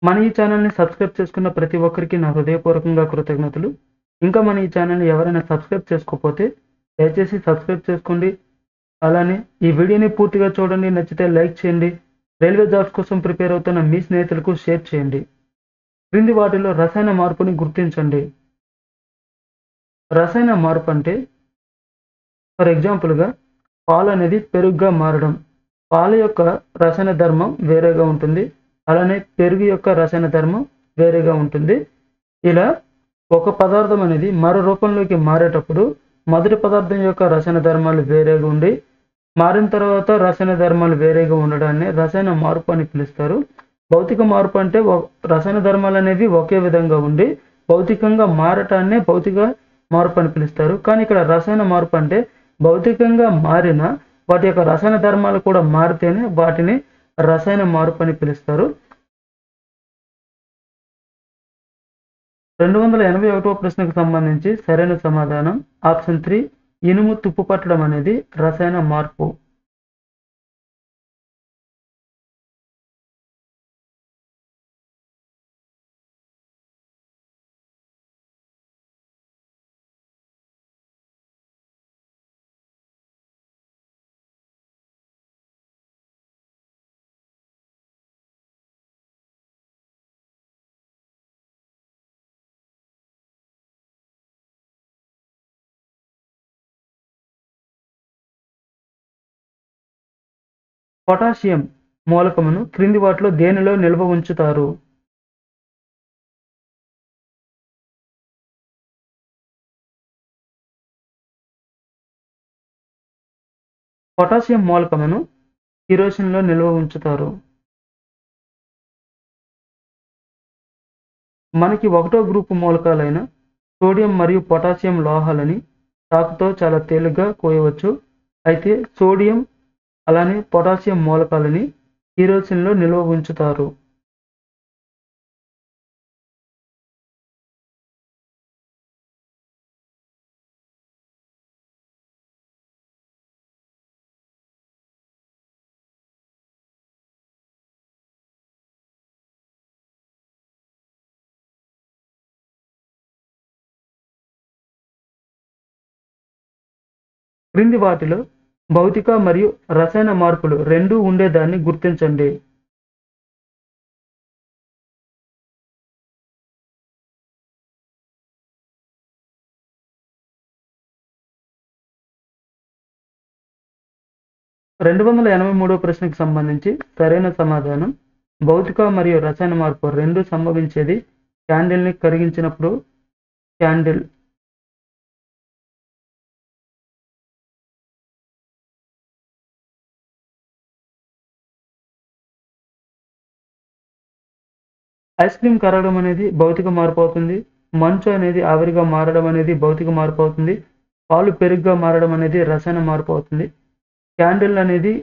మన ఈ ఛానెల్‌ని సబ్స్క్రైబ్ చేసుకున్న ప్రతి ఒక్కరికి నా హృదయపూర్వకంగా కృతజ్ఞతలు. ఇంకా మన ఈ ఛానెల్‌ని ఎవరైనా సబ్స్క్రైబ్ చేసుకోకపోతే దయచేసి సబ్స్క్రైబ్ చేసుకోండి. అలానే ఈ వీడియోని పూర్తిగా చూడండి. నచ్చితే లైక్ చేయండి. రైల్వే జాబ్స్ కోసం ప్రిపేర్ అవుతున్న మీ స్నేహితులకు షేర్ చేయండి. క్రింది వాటిలో రసాయన మార్పుని గుర్తించండి. రసాయన మార్పు అంటే ఫర్ ఎగ్జాంపుల్‌గా పాలనేది పెరుగుగా మారడం. పాల యొక్క రసాయన ధర్మం వేరేగా ఉంటుంది. అలానే పెరుగు యొక్క రసాయన ధర్మం వేరేగా ఉంటుంది. ఇలా ఒక పదార్థం అనేది మరో రూపంలోకి మారేటప్పుడు మొదటి పదార్థం యొక్క రసాయన ధర్మాలు వేరేగా ఉండి, మారిన తర్వాత రసాయన ధర్మాలు వేరేగా ఉండడాన్ని రసాయన మార్పు అని పిలుస్తారు. భౌతిక మార్పు అంటే రసాయన ధర్మాలనేవి ఒకే విధంగా ఉండి భౌతికంగా మారటాన్నే భౌతిక మార్పు అని పిలుస్తారు. కానీ ఇక్కడ రసాయన మార్పు అంటే భౌతికంగా మారిన వాటి యొక్క రసాయన ధర్మాలు కూడా మారితేనే వాటిని రసాయన మార్పు అని పిలుస్తారు. 281వ ప్రశ్నకు సంబంధించి సరైన సమాధానం ఆప్షన్ 3 ఇనుము తుప్పు పట్టడం అనేది రసాయన మార్పు. పొటాషియం మూలకమును క్రింది వాటిలో దేనిలో నిల్వ ఉంచుతారు? పొటాషియం మూలకమును కిరోసిన్‌లో నిల్వ ఉంచుతారు. మనకి ఒకటో గ్రూపు మూలకాలైన సోడియం మరియు పొటాషియం లోహాలని చాకుతో చాలా తేలిగ్గా కోయవచ్చు. అయితే సోడియం అలానే పొటాషియం మూలకాలని కిరోసిన్‌లో నిల్వ ఉంచుతారు. క్రింది వాటిలో భౌతిక మరియు రసాయన మార్పులు రెండూ ఉండేదాన్ని గుర్తించండి. రెండు వందల 83వ ప్రశ్నకు సంబంధించి సరైన సమాధానం భౌతిక మరియు రసాయన మార్పు రెండూ సంభవించేది క్యాండిల్‌ని కరిగించినప్పుడు. క్యాండిల్ ఐస్ క్రీమ్ కరగడం అనేది భౌతిక మార్పు అవుతుంది. మంచు అనేది ఆవిరిగా మారడం అనేది భౌతిక మార్పు అవుతుంది. పాలు పెరుగుగా మారడం అనేది రసాయన మార్పు అవుతుంది. క్యాండిల్ అనేది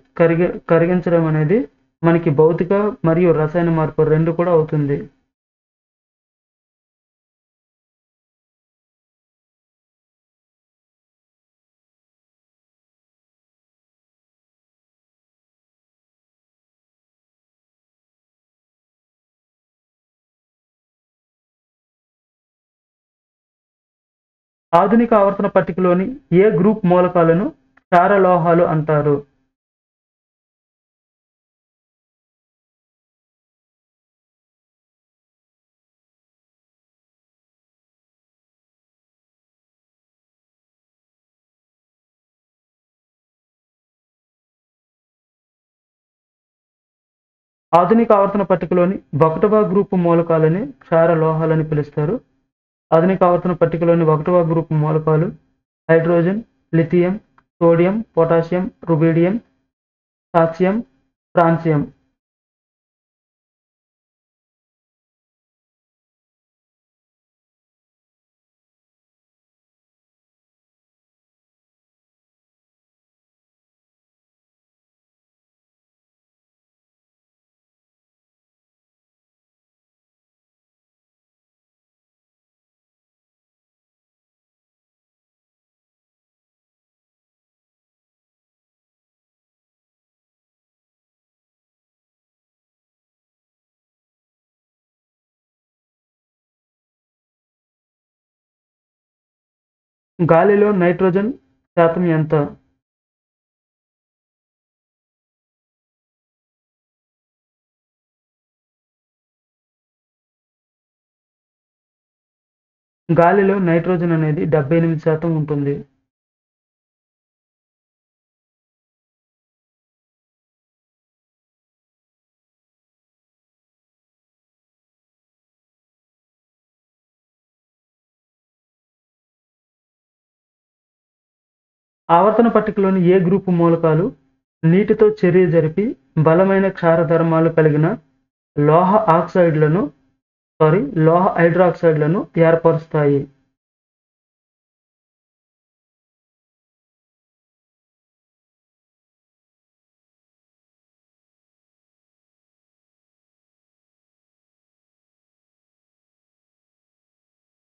కరిగించడం అనేది మనకి భౌతిక మరియు రసాయన మార్పు రెండు కూడా అవుతుంది. ఆధునిక ఆవర్తన పట్టికలోని ఏ గ్రూప్ మూలకాలను క్షారలోహాలు అంటారు? ఆధునిక ఆవర్తన పట్టికలోని 1వ గ్రూపు మూలకాలని క్షారలోహాలని పిలుస్తారు. ఆధునిక ఆవర్తన పట్టికలోని 1వ గ్రూపు మూలకాలు hydrogen, lithium, sodium, potassium, rubidium, calcium, francium. గాలిలో నైట్రోజన్ శాతం ఎంత? గాలిలో నైట్రోజన్ అనేది 78% ఉంటుంది. ఆవర్తన పట్టికలోని ఏ గ్రూపు మూలకాలు నీటితో చర్య జరిపి బలమైన క్షారధర్మాలు కలిగిన లోహ హైడ్రాక్సైడ్లను ఏర్పరుస్తాయి?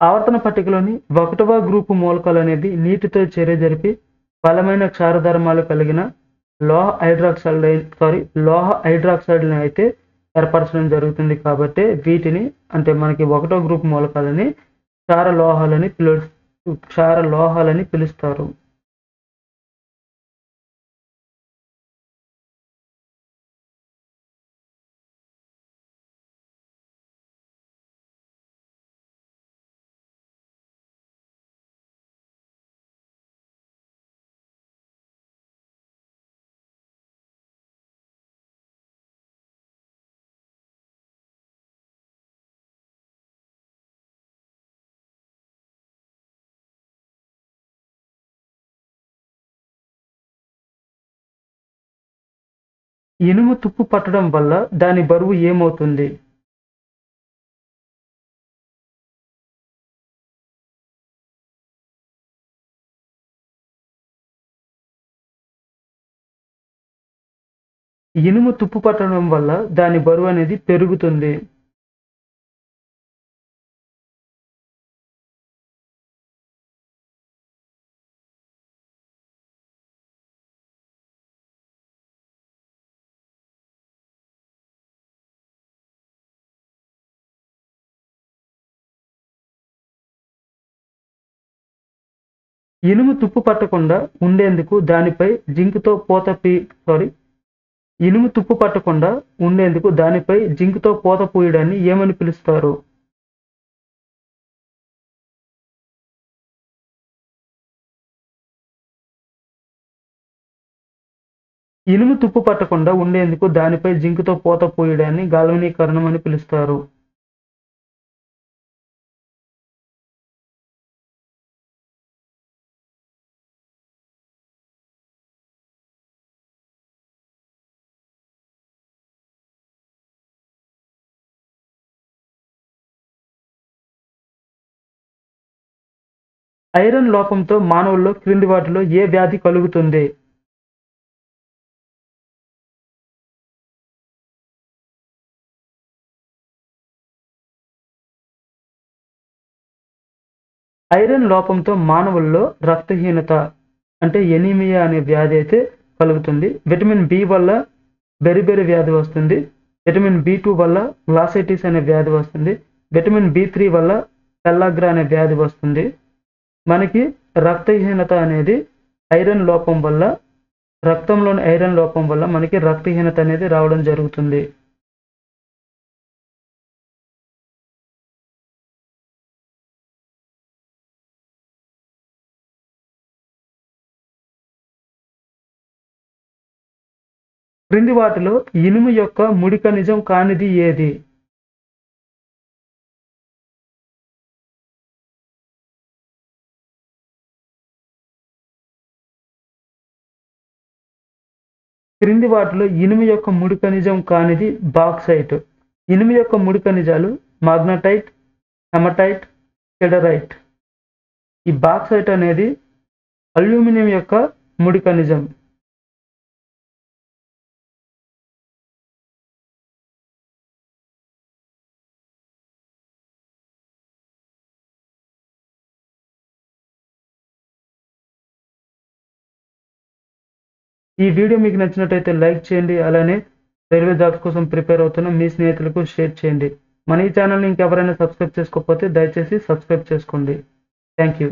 ఆవర్తన పట్టికలోని 1వ గ్రూపు మూలకాలు అనేది నీటితో చర్య జరిపి బలమైన క్షారధర్మాలు కలిగిన లోహ హైడ్రాక్సైడ్లను అయితే ఏర్పరచడం జరుగుతుంది. కాబట్టి వీటిని అంటే మనకి 1వ గ్రూపు మూలకాలని క్షార లోహాలని పిలుస్తారు. ఇనుము తుప్పు పట్టడం వల్ల దాని బరువు ఏమవుతుంది? ఇనుము తుప్పు పట్టడం వల్ల దాని బరువు అనేది పెరుగుతుంది. ఇనుము తుప్పు పట్టకుండా ఉండేందుకు దానిపై జింకుతో పోత పూయడాన్ని ఏమని పిలుస్తారు? ఇనుము తుప్పు పట్టకుండా ఉండేందుకు దానిపై జింకుతో పోత పూయడాన్ని గాల్వనీకరణం అని పిలుస్తారు. ఐరన్ లోపంతో మానవుల్లో క్రింది వాటిలో ఏ వ్యాధి కలుగుతుంది? ఐరన్ లోపంతో మానవుల్లో రక్తహీనత అంటే ఎనీమియా అనే వ్యాధి అయితే కలుగుతుంది. విటమిన్ బి వల్ల బెరిబెరి వ్యాధి వస్తుంది. విటమిన్ బి2 వల్ల గ్లాసైటిస్ అనే వ్యాధి వస్తుంది. విటమిన్ బి3 వల్ల పెల్లాగ్రా అనే వ్యాధి వస్తుంది. మనకి రక్తహీనత అనేది రక్తంలోని ఐరన్ లోపం వల్ల మనకి రక్తహీనత అనేది రావడం జరుగుతుంది. క్రింది వాటిలో ఇనుము యొక్క ముడి ఖనిజం కానిది ఏది? క్రింది వాటిలో ఇనుము యొక్క ముడి ఖనిజం కానిది బాక్సైట్. ఇనుము యొక్క ముడి ఖనిజాలు మాగ్నటైట్, హెమటైట్, సిడరైట్. ఈ బాక్సైట్ అనేది అల్యూమినియం యొక్క ముడి ఖనిజం. ఈ వీడియో మీకు నచ్చినట్టయితే లైక్ చేయండి. అలానే రైల్వే జాబ్స్ కోసం ప్రిపేర్ అవుతున్న మీ స్నేహితులకు షేర్ చేయండి. మన ఈ ఛానల్ని ఇంకెవరైనా సబ్స్క్రైబ్ చేసుకోకపోతే దయచేసి సబ్స్క్రైబ్ చేసుకోండి. Thank you.